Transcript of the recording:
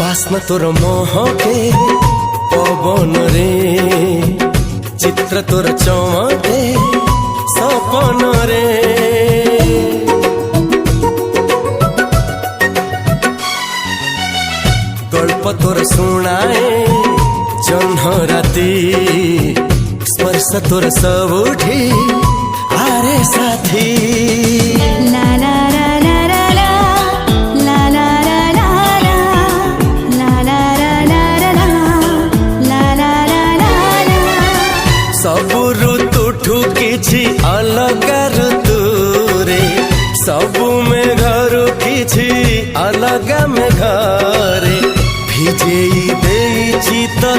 बास्ना तोर महके पवन रे चित्र तोर चमके सपन रे गल्प तोर सुनाए जह्न राति स्पर्श तोर सबुठी आरे साथी ला ला ला ला ला ला ला ला ला ला ला ला सब ऋतुठू किछि अलग ऋतु रे सबु में घर किछि अलग में घरे भिजेई देछि तो